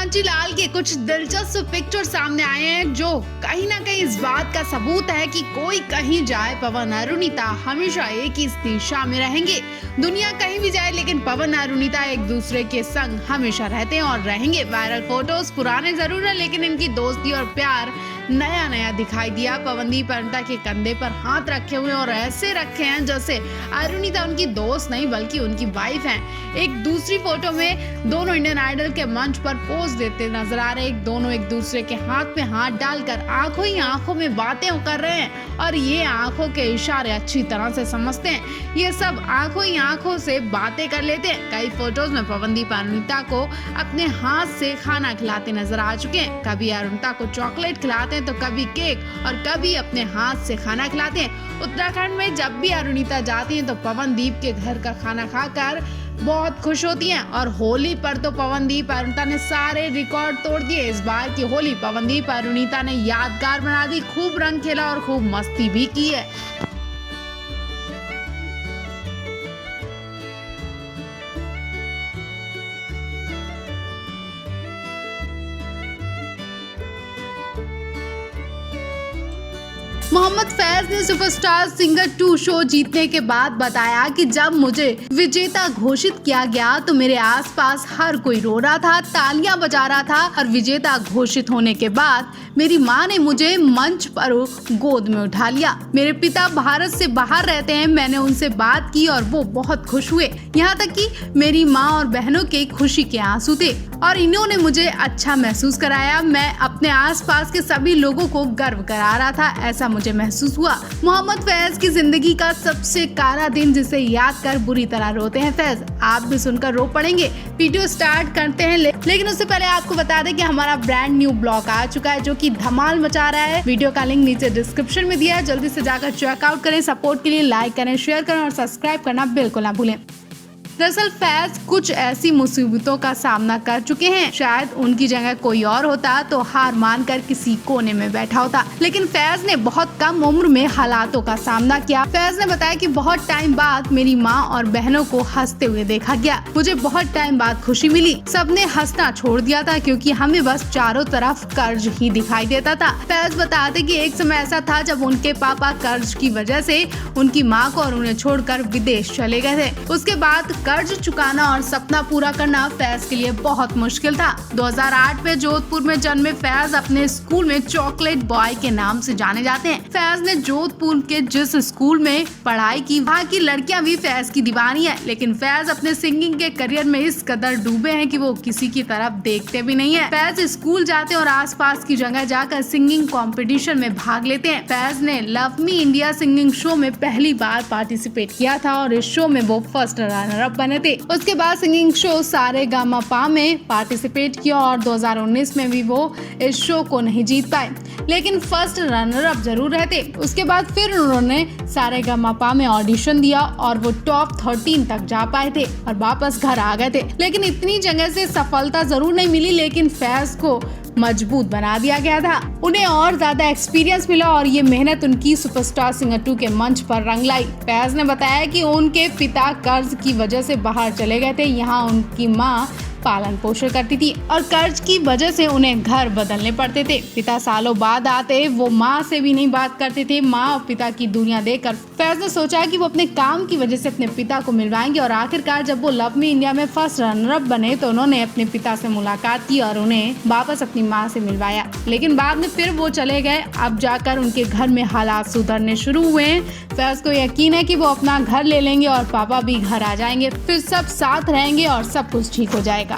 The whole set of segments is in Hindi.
बंसीलाल के कुछ दिलचस्प पिक्चर सामने आए हैं जो कहीं ना कहीं इस बात का सबूत है कि कोई कहीं जाए, पवन अरुणिता हमेशा एक ही दिशा में रहेंगे। दुनिया कहीं भी जाए लेकिन पवन अरुणिता एक दूसरे के संग हमेशा रहते हैं और रहेंगे। वायरल फोटोज पुराने जरूर है लेकिन इनकी दोस्ती और प्यार नया नया दिखाई दिया। पवनदीप अरुणिता के कंधे पर हाथ रखे हुए और ऐसे रखे हैं जैसे अरुणिता उनकी दोस्त नहीं बल्कि उनकी वाइफ हैं। एक दूसरी फोटो में दोनों इंडियन आइडल के मंच पर पोज देते नजर आ रहे हैं। दोनों एक दूसरे के हाथ में हाथ डालकर आंखों ही आंखों में बातें कर रहे हैं और ये आंखों के इशारे अच्छी तरह से समझते हैं। ये सब आंखों ही आंखों से बातें कर लेते हैं। कई फोटोज में पवनदीप अरुणिता को अपने हाथ से खाना खिलाते नजर आ चुके हैं। कभी अरुणिता को चॉकलेट खिलाते हैं तो कभी केक और कभी अपने हाथ से खाना खिलाते हैं। उत्तराखंड में जब भी अरुणिता जाती हैं तो पवनदीप के घर का खाना खाकर बहुत खुश होती हैं। और होली पर तो पवनदीप अरुणिता ने सारे रिकॉर्ड तोड़ दिए। इस बार की होली पवनदीप अरुणिता ने यादगार बना दी। खूब रंग खेला और खूब मस्ती भी की है। मोहम्मद फैज ने सुपरस्टार सिंगर 2 शो जीतने के बाद बताया कि जब मुझे विजेता घोषित किया गया तो मेरे आसपास हर कोई रो रहा था, तालियां बजा रहा था और विजेता घोषित होने के बाद मेरी मां ने मुझे मंच पर गोद में उठा लिया। मेरे पिता भारत से बाहर रहते हैं, मैंने उनसे बात की और वो बहुत खुश हुए। यहाँ तक कि मेरी माँ और बहनों के खुशी के आंसू थे और इन्होंने मुझे अच्छा महसूस कराया। मैं अपने आसपास के सभी लोगों को गर्व करा रहा था, ऐसा मुझे महसूस हुआ। मोहम्मद फैज की जिंदगी का सबसे काला दिन जिसे याद कर बुरी तरह रोते हैं फैज। आप भी सुनकर रो पड़ेंगे। वीडियो स्टार्ट करते हैं लेकिन उससे पहले आपको बता दें कि हमारा ब्रांड न्यू ब्लॉग आ चुका है जो कि धमाल मचा रहा है। वीडियो का लिंक नीचे डिस्क्रिप्शन में दिया है, जल्दी से जाकर चेकआउट करें। सपोर्ट के लिए लाइक करें, शेयर करें और सब्सक्राइब करना बिल्कुल ना भूलें। दरअसल फैज कुछ ऐसी मुसीबतों का सामना कर चुके हैं, शायद उनकी जगह कोई और होता तो हार मानकर किसी कोने में बैठा होता, लेकिन फैज ने बहुत कम उम्र में हालातों का सामना किया। फैज ने बताया कि बहुत टाइम बाद मेरी माँ और बहनों को हंसते हुए देखा गया, मुझे बहुत टाइम बाद खुशी मिली। सबने हंसना छोड़ दिया था क्योंकि हमें बस चारों तरफ कर्ज ही दिखाई देता था। फैज बताते कि एक समय ऐसा था जब उनके पापा कर्ज की वजह से उनकी माँ को और उन्हें छोड़कर विदेश चले गए थे। उसके बाद कर्ज चुकाना और सपना पूरा करना फैज के लिए बहुत मुश्किल था। 2008 में जोधपुर में जन्मे फैज अपने स्कूल में चॉकलेट बॉय के नाम से जाने जाते हैं। फैज ने जोधपुर के जिस स्कूल में पढ़ाई की वहाँ की लड़कियां भी फैज की दीवानी है, लेकिन फैज अपने सिंगिंग के करियर में इस कदर डूबे हैं कि वो किसी की तरफ देखते भी नहीं है। फैज स्कूल जाते हैं और आसपास की जगह जाकर सिंगिंग कंपटीशन में भाग लेते हैं। फैज ने love me India singing show में पहली बार पार्टिसिपेट किया था और इस शो में वो फर्स्ट रनर अप बने थे। उसके बाद सिंगिंग शो सारेगामापा में पार्टिसिपेट किया और 2019 में भी वो इस शो को नहीं जीत पाए, लेकिन फर्स्ट रनर अप जरूर रहते। उसके बाद फिर उन्होंने सारेगामापा में ऑडिशन दिया और वो टॉप 13 तक जा पाए थे और वापस घर आ गए थे। लेकिन इतनी जगह से सफलता जरूर नहीं मिली, लेकिन फैज को मजबूत बना दिया गया था। उन्हें और ज्यादा एक्सपीरियंस मिला और ये मेहनत उनकी सुपरस्टार सिंगर 2 के मंच पर रंग लाई। फैज ने बताया कि उनके पिता कर्ज की वजह से बाहर चले गए थे, यहाँ उनकी माँ पालन पोषण करती थी और कर्ज की वजह से उन्हें घर बदलने पड़ते थे। पिता सालों बाद आते, वो माँ से भी नहीं बात करते थे। माँ और पिता की दुनिया देखकर फैज ने सोचा कि वो अपने काम की वजह से अपने पिता को मिलवाएंगे और आखिरकार जब वो लव मी इंडिया में फर्स्ट रनर अप बने तो उन्होंने अपने पिता से मुलाकात की और उन्हें वापस अपनी माँ से मिलवाया, लेकिन बाद में फिर वो चले गए। अब जाकर उनके घर में हालात सुधरने शुरू हुए हैं। फैज को यकीन है कि वो अपना घर ले लेंगे और पापा भी घर आ जाएंगे, फिर सब साथ रहेंगे और सब कुछ ठीक हो जाएगा।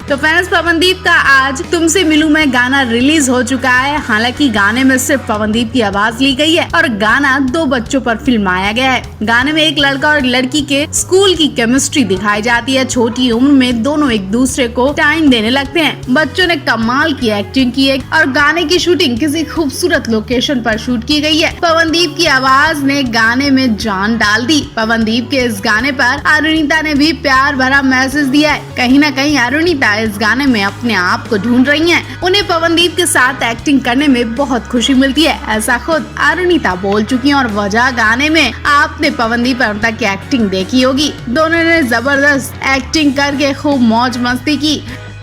तो फैंस, पवनदीप का आज तुमसे मिलूं मैं गाना रिलीज हो चुका है। हालांकि गाने में सिर्फ पवनदीप की आवाज ली गई है और गाना 2 बच्चों पर फिल्माया गया है। गाने में एक लड़का और लड़की के स्कूल की केमिस्ट्री दिखाई जाती है। छोटी उम्र में दोनों एक दूसरे को टाइम देने लगते हैं। बच्चों ने कमाल की एक्टिंग की है और गाने की शूटिंग किसी खूबसूरत लोकेशन पर शूट की गई है। पवनदीप की आवाज ने गाने में जान डाल दी। पवनदीप के इस गाने पर अरुणिता ने भी प्यार भरा मैसेज दिया है। कहीं न कहीं अरुणिता इस गाने में अपने आप को ढूंढ रही हैं। उन्हें पवनदीप के साथ एक्टिंग करने में बहुत खुशी मिलती है, ऐसा खुद अरुणिता बोल चुकी हैं। और वजह गाने में आपने पवनदीप अरुणिता की एक्टिंग देखी होगी। दोनों ने जबरदस्त एक्टिंग करके खूब मौज मस्ती की।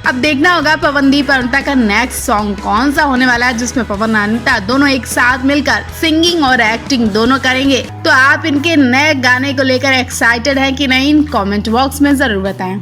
अब देखना होगा पवनदीप और अनीता का नेक्स्ट सॉन्ग कौन सा होने वाला है, जिसमें पवन और अनीता दोनों एक साथ मिलकर सिंगिंग और एक्टिंग दोनों करेंगे। तो आप इनके नए गाने को लेकर एक्साइटेड हैं कि नहीं, कमेंट बॉक्स में जरूर बताएं।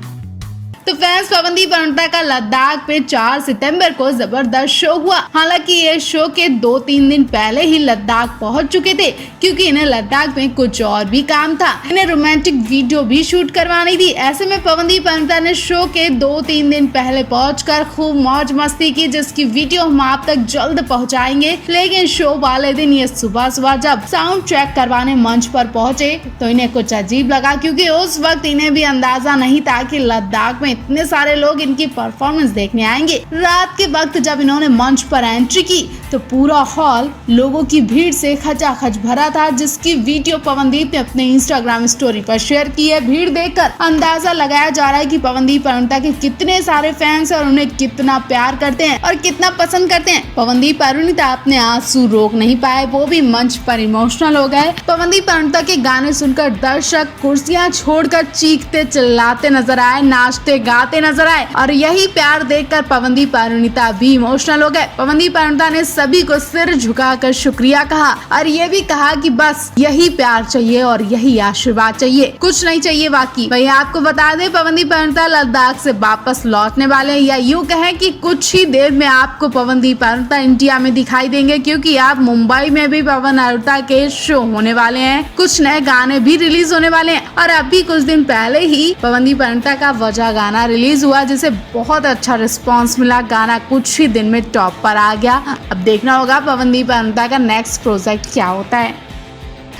तो फैंस, पवनदीप और अनीता का लद्दाख पे 4 सितंबर को जबरदस्त शो हुआ। हालांकि ये शो के 2-3 दिन पहले ही लद्दाख पहुंच चुके थे, क्योंकि इन्हें लद्दाख में कुछ और भी काम था। इन्हें रोमांटिक वीडियो भी शूट करवानी थी। ऐसे में पवनदीप और अनीता ने शो के 2-3 दिन पहले पहुंचकर खूब मौज मस्ती की, जिसकी वीडियो हम आप तक जल्द पहुँचाएंगे। लेकिन शो वाले दिन ये सुबह जब साउंड चेक करवाने मंच पर पहुंचे तो इन्हें कुछ अजीब लगा, क्योंकि उस वक्त इन्हें भी अंदाजा नहीं था कि लद्दाख में इतने सारे लोग इनकी परफॉर्मेंस देखने आएंगे। रात के वक्त जब इन्होंने मंच पर एंट्री की तो पूरा हॉल लोगों की भीड़ से खचाखच भरा था, जिसकी वीडियो पवनदीप ने अपने इंस्टाग्राम स्टोरी पर शेयर की है। भीड़ देखकर अंदाजा लगाया जा रहा है कि पवनदीप और अनीता के कितने सारे फैंस और उन्हें कितना प्यार करते हैं और कितना पसंद करते हैं। पवनदीप और अनीता अपने आंसू रोक नहीं पाए, वो भी मंच पर इमोशनल हो गए। पवनदीप और अनीता के गाने सुनकर दर्शक कुर्सियां छोड़कर चीखते चिल्लाते नजर आए, नाचते गाते नजर आए और यही प्यार देखकर पवनदीप और अनीता भी इमोशनल हो गए। पवनदीप और अनीता ने सभी को सिर झुकाकर शुक्रिया कहा और ये भी कहा कि बस यही प्यार चाहिए और यही आशीर्वाद चाहिए, कुछ नहीं चाहिए बाकी। वही आपको बता दें, पवनदीप और अनीता लद्दाख से वापस लौटने वाले हैं, या यूँ कहें कि कुछ ही देर में आपको पवनदीप और अनीता इंडिया में दिखाई देंगे, क्योंकि आप मुंबई में भी पवन और अनीता के शो होने वाले हैं। कुछ नए गाने भी रिलीज होने वाले हैं और अभी कुछ दिन पहले ही पवनदीप और अनीता का वजह गाना रिलीज हुआ, जिसे बहुत अच्छा रिस्पांस मिला। गाना कुछ ही दिन में टॉप पर आ गया। अब देखना होगा पवनदीप और अनीता का नेक्स्ट प्रोजेक्ट क्या होता है।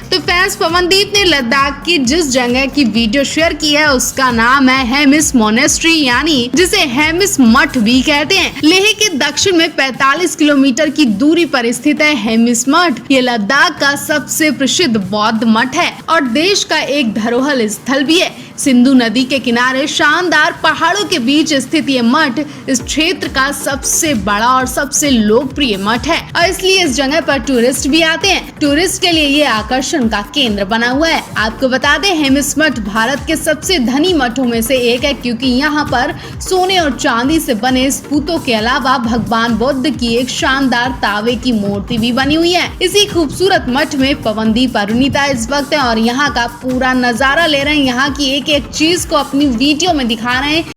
तो फैंस, पवनदीप ने लद्दाख की जिस जगह की वीडियो शेयर की है उसका नाम है हेमिस मोनेस्ट्री, यानी जिसे हेमिस मठ भी कहते हैं। लेह के दक्षिण में 45 किलोमीटर की दूरी पर स्थित है हेमिस मठ। ये लद्दाख का सबसे प्रसिद्ध बौद्ध मठ है और देश का एक धरोहर स्थल भी है। सिंधु नदी के किनारे शानदार पहाड़ों के बीच स्थित ये मठ इस क्षेत्र का सबसे बड़ा और सबसे लोकप्रिय मठ है और इसलिए इस जगह पर टूरिस्ट भी आते हैं। टूरिस्ट के लिए ये आकर्षण का केंद्र बना हुआ है। आपको बता दें, हेमिस मठ भारत के सबसे धनी मठों में से एक है, क्योंकि यहाँ पर सोने और चांदी से बने स्तूपों के अलावा भगवान बुद्ध की एक शानदार तावे की मूर्ति भी बनी हुई है। इसी खूबसूरत मठ में पवनदीप और अनीता इस वक्त है और यहाँ का पूरा नजारा ले रहे हैं। यहाँ की एक एक चीज को अपनी वीडियो में दिखा रहे हैं।